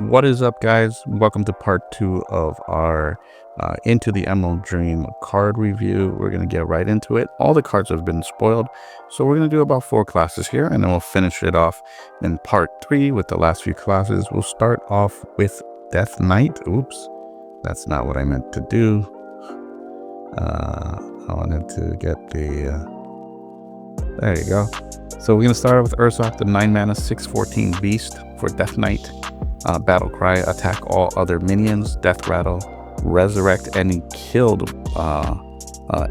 What is up, guys? Welcome to part 2 of our Into the Emerald Dream card review. We're going to get right into it. All the cards have been spoiled, so we're going to do about 4 classes here, and then we'll finish it off in part 3 with the last few classes. We'll start off with Death Knight. Oops, that's not what I meant to do. I wanted to get the... there you go. So we're going to start with Ursoc, the 9-mana 6/14 beast for Death Knight. Battle Cry, attack all other minions, Death Rattle, resurrect any killed,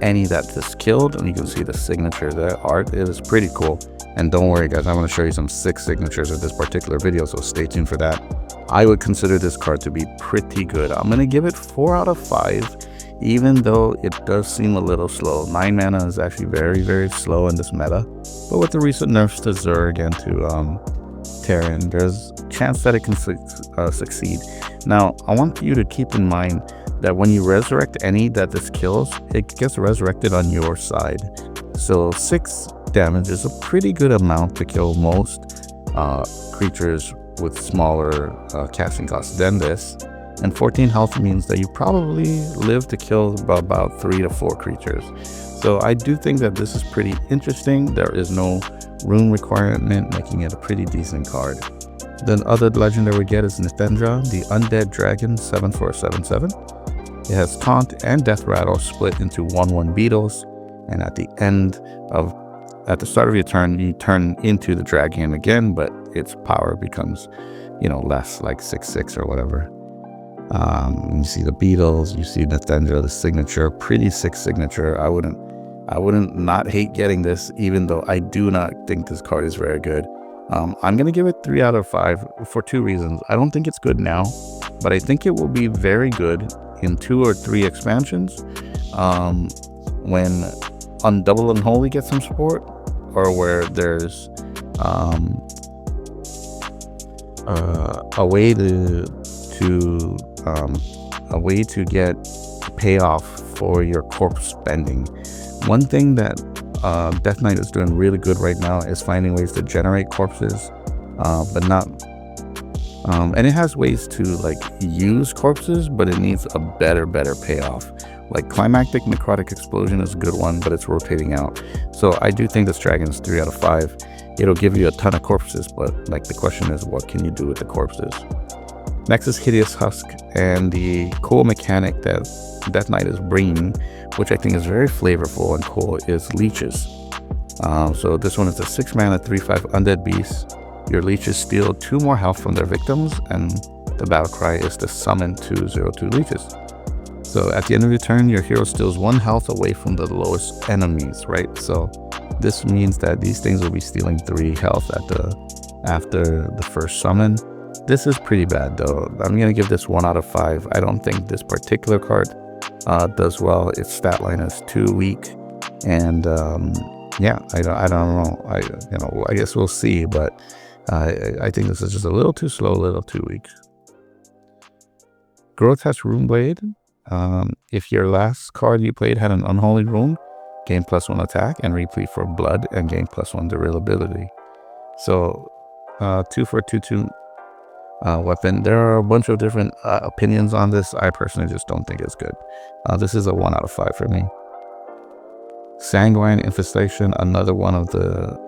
any that is killed, and you can see the signature there. Art is pretty cool. And don't worry, guys, I'm going to show you some 6 signatures in this particular video, so stay tuned for that. I would consider this card to be pretty good. I'm going to give it 4 out of 5, even though it does seem a little slow. 9 mana is actually very, very slow in this meta, but with the recent nerfs to Zerg and to Terran, there's a chance that it can succeed. Now, I want you to keep in mind that when you resurrect any that this kills, it gets resurrected on your side. So 6 damage is a pretty good amount to kill most creatures with smaller casting costs than this. And 14 health means that you probably live to kill about 3 to 4 creatures. So I do think that this is pretty interesting. There is no rune requirement, making it a pretty decent card. The other legendary we get is Nithendra, the Undead Dragon, 7 for 7/7. It has Taunt and Death Rattle split into 1/1 beetles, and at the start of your turn, you turn into the dragon again, but its power becomes, less, like 6/6 or whatever. You see the beetles, you see Nithendra, the signature, pretty sick signature. I wouldn't not hate getting this, even though I do not think this card is very good. I'm going to give it 3 out of 5 for 2 reasons. I don't think it's good now, but I think it will be very good in 2 or 3 expansions when Double Unholy gets some support, or where there's a way to get payoff for your corpse spending. One thing that Death Knight is doing really good right now is finding ways to generate corpses, but not and it has ways to use corpses, but it needs a better payoff. Like Climactic Necrotic Explosion is a good one, but it's rotating out. So I do think this dragon is 3 out of 5. It'll give you a ton of corpses, but the question is, what can you do with the corpses? Next is Hideous Husk, and the cool mechanic that Death Knight is bringing, which I think is very flavorful and cool, is leeches. So this one is a 6-mana 3/5 undead beast. Your leeches steal 2 more health from their victims, and the battle cry is to summon 2/0/2 leeches. So at the end of your turn, your hero steals 1 health away from the lowest enemies, right? So this means that these things will be stealing 3 health after the first summon. This is pretty bad, though. I'm going to give this 1 out of 5. I don't think this particular card does well. Its stat line is too weak. And yeah, I don't know. I guess we'll see. But I think this is just a little too slow, a little too weak. Grotesque Runeblade. If your last card you played had an Unholy Rune, gain +1 attack and replete for blood and gain +1 durability. So 2 for 2/2 weapon. There are a bunch of different opinions on this. I personally just don't think it's good. This is a 1 out of 5 for me. Sanguine Infestation, another one of the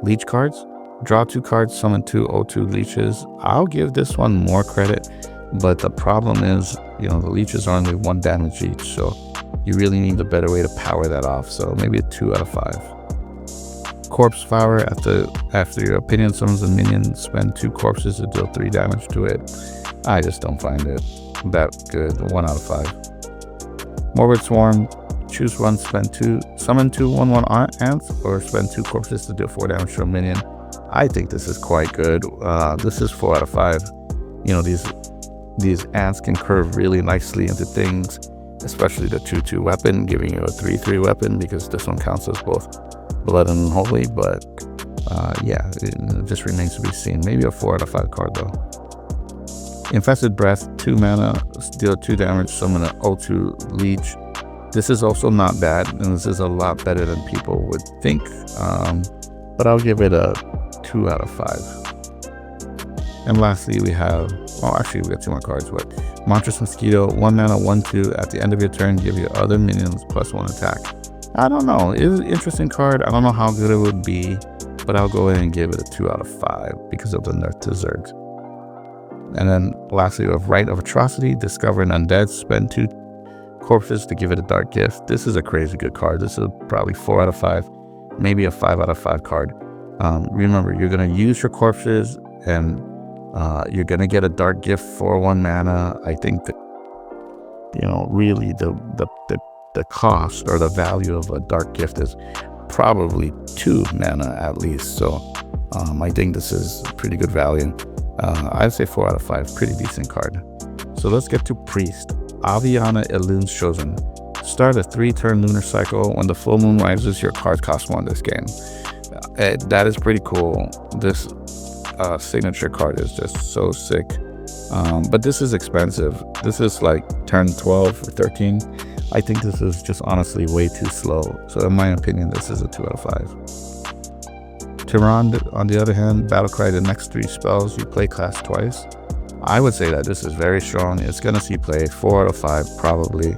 leech cards. Draw 2 cards, summon 2 O2 leeches. I'll give this one more credit, but the problem is, the leeches are only 1 damage each, so you really need a better way to power that off. So maybe a 2 out of 5. Corpse Flower, after your opinion summons a minion, spend 2 corpses to deal 3 damage to it. I just don't find it that good. 1 out of 5. Morbid Swarm, choose 1, summon 2 1/1 ants, or spend 2 corpses to deal 4 damage to a minion. I think this is quite good. This is 4 out of 5. These ants can curve really nicely into things, especially the 2/2 weapon, giving you a 3/3 weapon, because this one counts as both blood and unholy. But yeah, it just remains to be seen. Maybe a 4 out of 5 card, though. Infested Breath, 2 mana, deal 2 damage, summon an O2 leech. This is also not bad, and this is a lot better than people would think, but I'll give it a 2 out of 5. And lastly, we have, well, actually we got 2 more cards, but Monstrous Mosquito, 1 mana, 1/2. At the end of your turn, give your other minions +1 attack. I don't know, it's an interesting card. I don't know how good it would be, but I'll go ahead and give it a 2 out of 5 because of the nerf to Zerg. And then lastly, we have Rite of Atrocity, discover an undead, spend 2 corpses to give it a dark gift. This is a crazy good card. This is probably 4 out of 5, maybe a 5 out of 5 card. Remember, you're going to use your corpses and you're going to get a dark gift for 1 mana. I think that, you know, really the cost or the value of a dark gift is probably 2 mana at least. So I think this is pretty good value. I'd say 4 out of 5, pretty decent card. So let's get to Priest. Aviana Elune's Chosen. Start a 3-turn lunar cycle. When the full moon rises, your cards cost 1 this game. That is pretty cool. This signature card is just so sick. But this is expensive. This is like turn 12 or 13. I think this is just honestly way too slow. So in my opinion, this is a 2 out of 5. Tyrande, on the other hand, Battlecry, the next 3 spells, you play class twice. I would say that this is very strong. It's going to see play 4 out of 5 probably.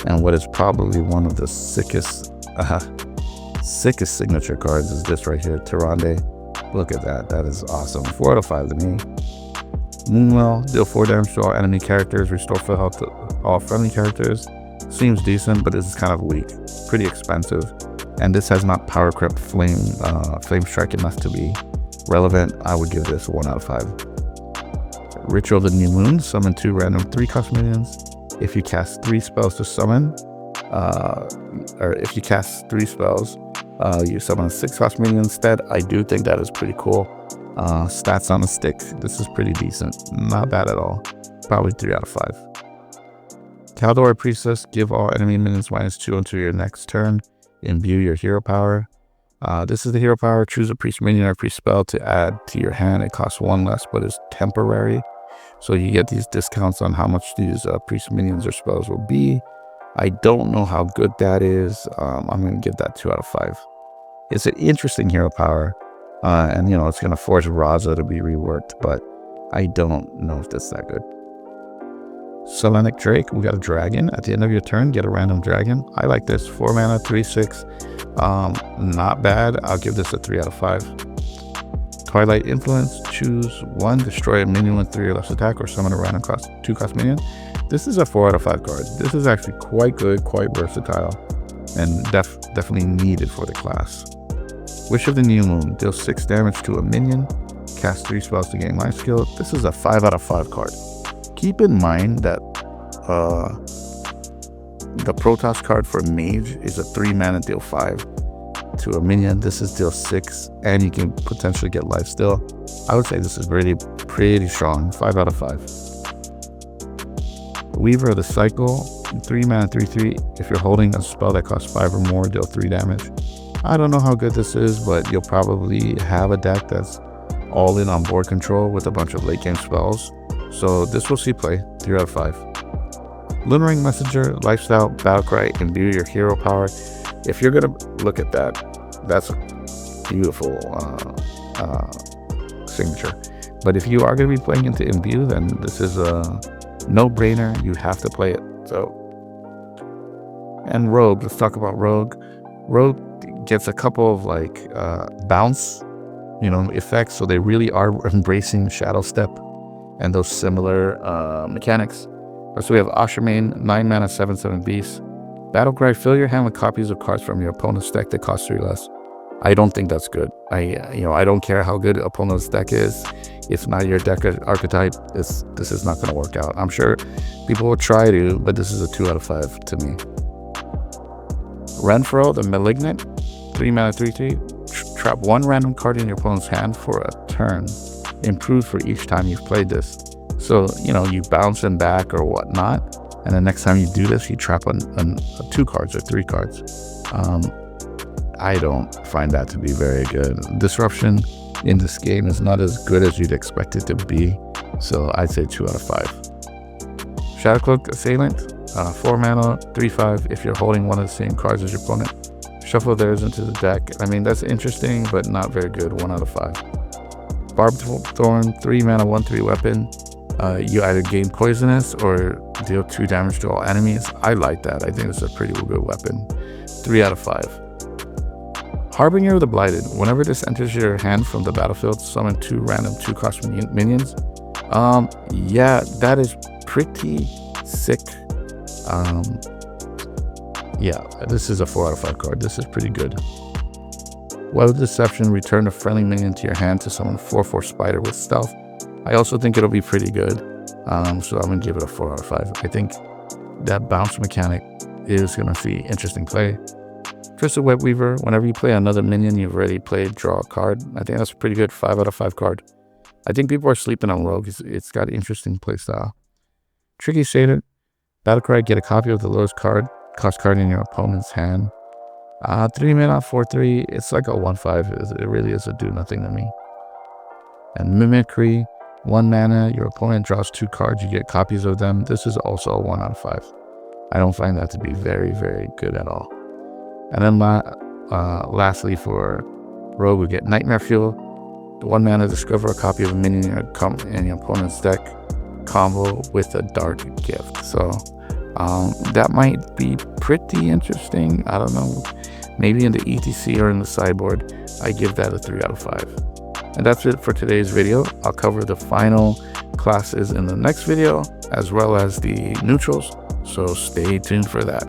And what is probably one of the sickest signature cards is this right here, Tyrande. Look at that. That is awesome. 4 out of 5 to me. Moonwell, deal 4 damage to all enemy characters, restore full health to all friendly characters. Seems decent, but this is kind of weak. Pretty expensive. And this has not power crept flame strike enough to be relevant. I would give this 1 out of 5. Ritual of the New Moon, summon 2 random 3-cost minions. If you cast 3 spells to summon, or if you cast 3 spells, you summon a 6-cost minion instead. I do think that is pretty cool. Stats on a stick, this is pretty decent. Not bad at all. Probably 3 out of 5. Kaldor Priestess, give all enemy minions -2 until your next turn. Imbue your hero power. This is the hero power. Choose a priest minion or priest spell to add to your hand. It costs 1 less, but is temporary. So you get these discounts on how much these priest minions or spells will be. I don't know how good that is. I'm going to give that 2 out of 5. It's an interesting hero power. And, you know, it's going to force Raza to be reworked, but I don't know if that's that good. Selenic Drake, we got a dragon. At the end of your turn, get a random dragon. I like this. 4 mana, 3/6. Not bad. I'll give this a 3 out of 5. Twilight Influence, choose 1, destroy a minion with 3 or less attack, or summon a random 2-cost minion. This is a 4 out of 5 card. This is actually quite good, quite versatile, and definitely needed for the class. Wish of the New Moon, deal 6 damage to a minion, cast 3 spells to gain life skill. This is a 5 out of 5 card. Keep in mind that the Protoss card for Mage is a 3 mana deal 5 to a minion. This is deal 6, and you can potentially get life still. I would say this is really pretty strong. 5 out of 5. Weaver of the Cycle, 3 mana, 3/3. If you're holding a spell that costs 5 or more, deal 3 damage. I don't know how good this is, but you'll probably have a deck that's all in on board control with a bunch of late game spells. So this will see play, 3 out of 5. Lunering Messenger, Lifestyle, Battlecry, imbue your hero power. If you're going to look at that, that's a beautiful signature. But if you are going to be playing into imbue, then this is a no-brainer. You have to play it. So, and Rogue, let's talk about Rogue. Rogue gets a couple of like bounce, effects. So they really are embracing Shadow Step and those similar mechanics. So we have Ashramane, 9 mana, 7/7 beast. Battlecry, fill your hand with copies of cards from your opponent's deck that cost 3 less. I don't think that's good. I don't care how good opponent's deck is. If not your deck archetype, this is not going to work out. I'm sure people will try to, but this is a 2 out of 5 to me. Renfro, the Malignant, 3 mana, 3/3. Trap 1 random card in your opponent's hand for a turn. Improved for each time you've played this. So, you bounce them back or whatnot, and the next time you do this, you trap on 2 cards or 3 cards. I don't find that to be very good. Disruption in this game is not as good as you'd expect it to be, so I'd say 2 out of 5. Shadowcloak Assailant, 4 mana, 3/5. If you're holding one of the same cards as your opponent, shuffle theirs into the deck. I mean, that's interesting, but not very good. 1 out of 5. Barbed Thorn, 3 mana, 1/3 weapon. You either gain poisonous or deal 2 damage to all enemies. I like that. I think it's a pretty good weapon. 3 out of 5. Harbinger of the Blighted. Whenever this enters your hand from the battlefield, summon 2 random 2-cost minions. Yeah, that is pretty sick. Yeah, this is a 4 out of 5 card. This is pretty good. Web of Deception. Return a friendly minion to your hand to summon 4/4 Spider with stealth. I also think it'll be pretty good. So I'm gonna give it a 4 out of 5. I think that bounce mechanic is gonna see interesting play. Twisted Web Weaver. Whenever you play another minion you've already played, draw a card. I think that's a pretty good 5 out of 5 card. I think people are sleeping on Rogue. It's got interesting play style. Tricky Satyr. Battlecry. Get a copy of the lowest cost card in your opponent's hand. 3 mana, 4/3. It's like a 1/5. It really is a do nothing to me. And Mimicry. 1 mana. Your opponent draws 2 cards. You get copies of them. This is also a 1 out of 5. I don't find that to be very, very good at all. And then lastly for Rogue, we get Nightmare Fuel. 1 mana, discover a copy of a minion in your opponent's deck. Combo with a Dark Gift. So that might be pretty interesting. I don't know. Maybe in the ETC or in the sideboard. I give that a 3 out of 5. And that's it for today's video. I'll cover the final classes in the next video, as well as the neutrals. So stay tuned for that.